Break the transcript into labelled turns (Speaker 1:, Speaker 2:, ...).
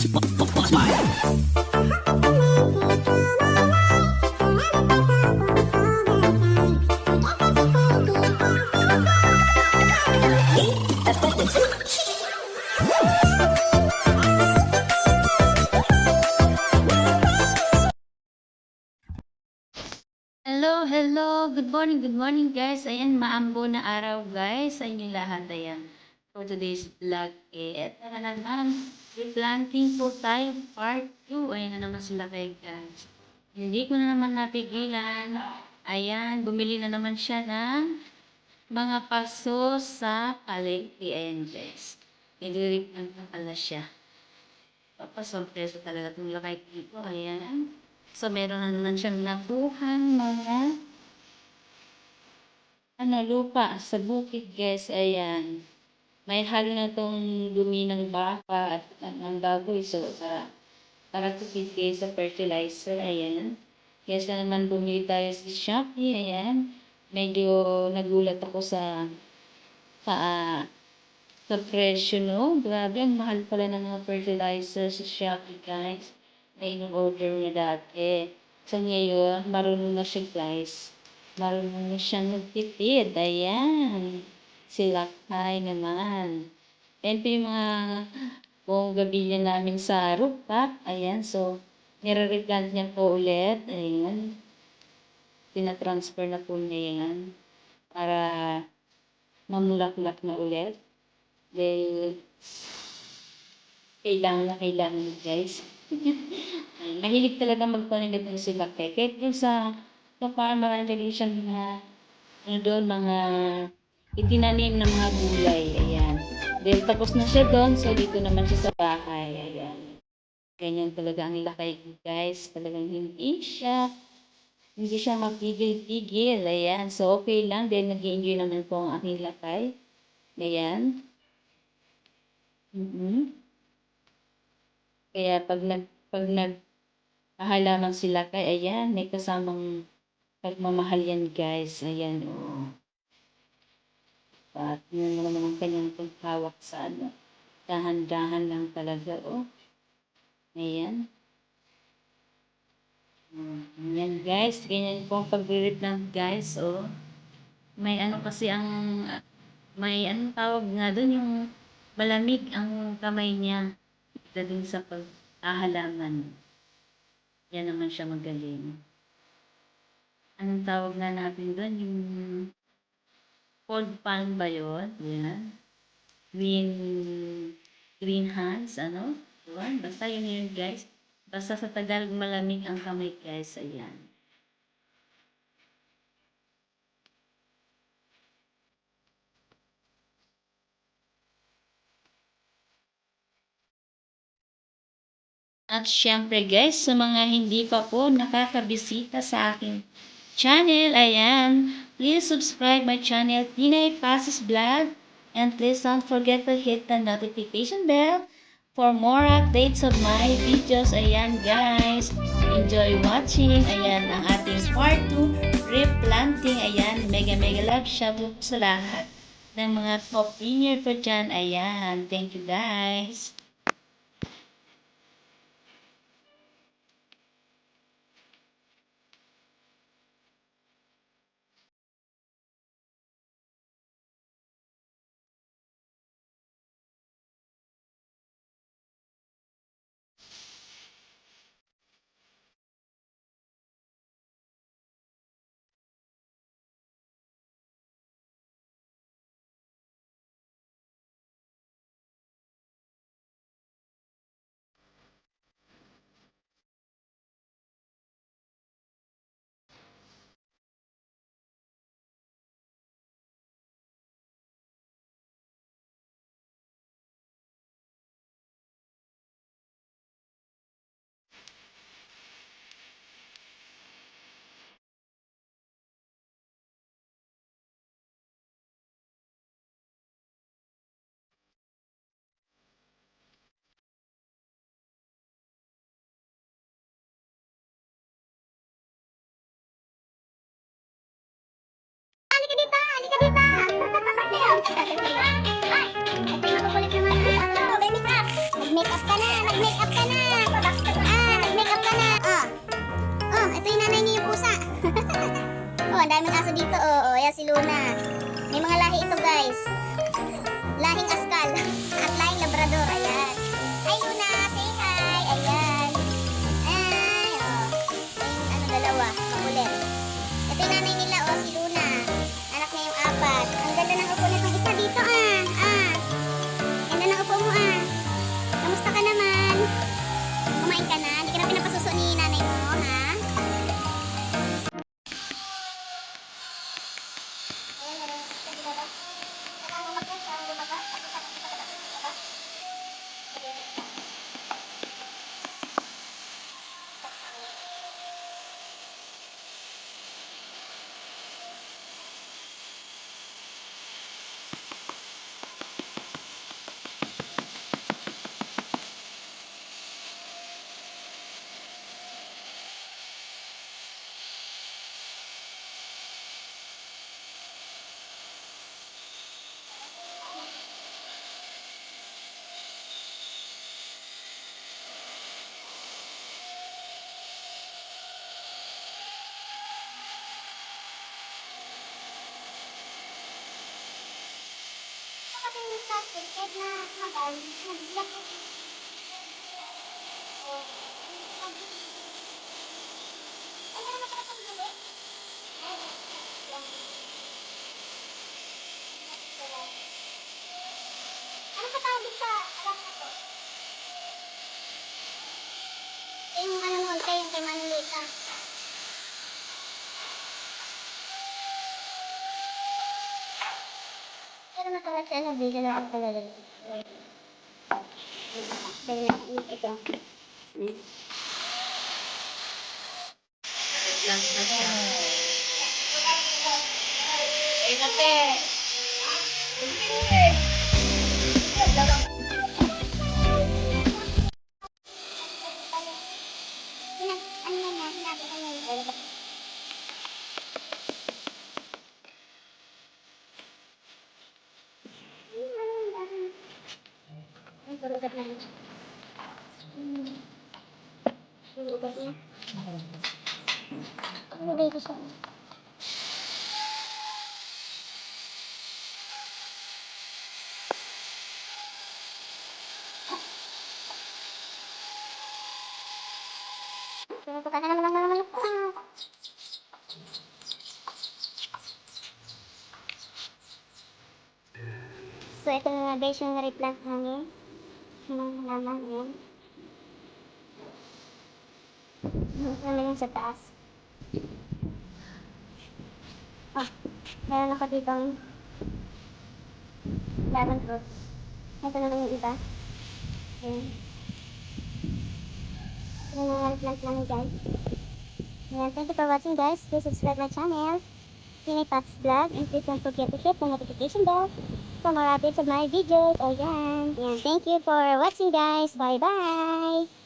Speaker 1: Hello, hello. Good morning guys. Ayan, maambo na araw guys sa inyong lahat. Ayan, for today's vlog, eto na naman, replanting po tayo, part 2. Ayan na naman sila kay guys. Hindi ko na naman napigilan. Ayan, bumili na naman siya ng mga paso sa palengke. Ayan guys, nag-replant na pala siya. Papasorpresa talaga itong lakay dito. Ayan. So, meron na naman siyang nakuhang mga lupa sa bukid, guys. Ayan. May halo na itong dumi ng baka at ng baboy. So, para tipid kayo sa fertilizer. Ayan. Yes na naman bumili tayo sa Shopee. Ayan. Medyo nagulat ako sa sa presyo, no? Grabe, ang mahal pala ng mga fertilizer sa Shopee, guys. Na in-order niya dati. So, ngayon, marunong na siya, guys. Marunong na siyang nagtipid. Ayan. Sila kay naman. Ayan po yung mga buong gabilya namin sa rooftop. Ayan, so, nire-replant niya po ulit. Ayan. Tinatransfer na po niya yan para mamulaklak na ulit. Dahil kailangan guys. Mahilig talaga magpanigat ng sila. Kahit yung sa farmer, lagi siyang mga itinanim ng mga gulay. Ayan. Dahil tapos na siya doon, so dito naman siya sa bahay. Ayan. Ganyan talaga ang lakay guys. Talagang hindi siya mapigil-pigil. Ayan. So, okay lang. Dahil nag-i-enjoy naman po ang aking lakay. Ayan. Kaya pag nagpahalaman sila kay, ayan, may kasamang pagmamahal yan guys. Ayan, oh. At yun naman ang kanyang paghawak sa dahan-dahan lang talaga, oh. Ayan. Ayan guys, ganyan po ang pag-replant guys, oh. May kasi may tawag nga doon, yung malamig ang kamay niya. Dun sa pag-ahalaman. Yan naman siya magaling. Anong tawag na natin doon? Yung cold palm ba yun? Yan. Green hands, ano? Yan. Basta yun guys. Basta sa Tagalog malamig ang kamay guys. Ayan. At syempre guys, sa mga hindi pa po nakakabisita sa aking channel, ayan, please subscribe my channel, Tinay Passes Vlog, and please don't forget to hit the notification bell for more updates of my videos. Ayan guys, enjoy watching. Ayan ang ating part 2, replanting. Ayan, mega love shout out sa lahat ng mga top winner ko dyan. Ayan, thank you guys.
Speaker 2: Mag-makeup ka na. Mag-makeup ka na. Ito yung nanay niya yung pusa. Ang daming aso dito. Ayan si Luna. May mga lahi ito, guys. Lahing askal at lahing labrador. Ayan. Hi, Luna. Say hi. Ayan. Yung dalawa. Makulit. Ito yung nanay nila, si Luna. Anak niya yung apat. Ang ganda ng upo nitong isa dito, Ganda ng upo mo, Kamusta ka naman? Kumain ka na? Hindi ka na pinapasuso ni nanay mo, ha? Kahit na magal, nagbiyak ko. Ay, meron na pala sa dulo. Ano ka tawag sa alam na to? Yung ano nun, yung kay Manolita. Pero matawag sa ano, bigyan ako talaga. Dahil na, ito.
Speaker 1: Lang na siya. Ate.
Speaker 2: Ano na niya, sinabi ko niya. Ay, ugat na niya. Ugat niya. Nilagay ko siya. Sinutukan na naman. So, ito na nga guys yung replant namin. Yung halaman yun. Yung namin sa taas. Meron ako ditong lemon fruit. Ito naman yung iba. Ayan. Ito na nga replant namin guys. Ayan, thank you for watching guys. Please subscribe my channel. Pinoy Pops Vlog. And please don't forget to hit the notification bell for more updates of my videos. Ayan. Thank you for watching guys. Bye bye.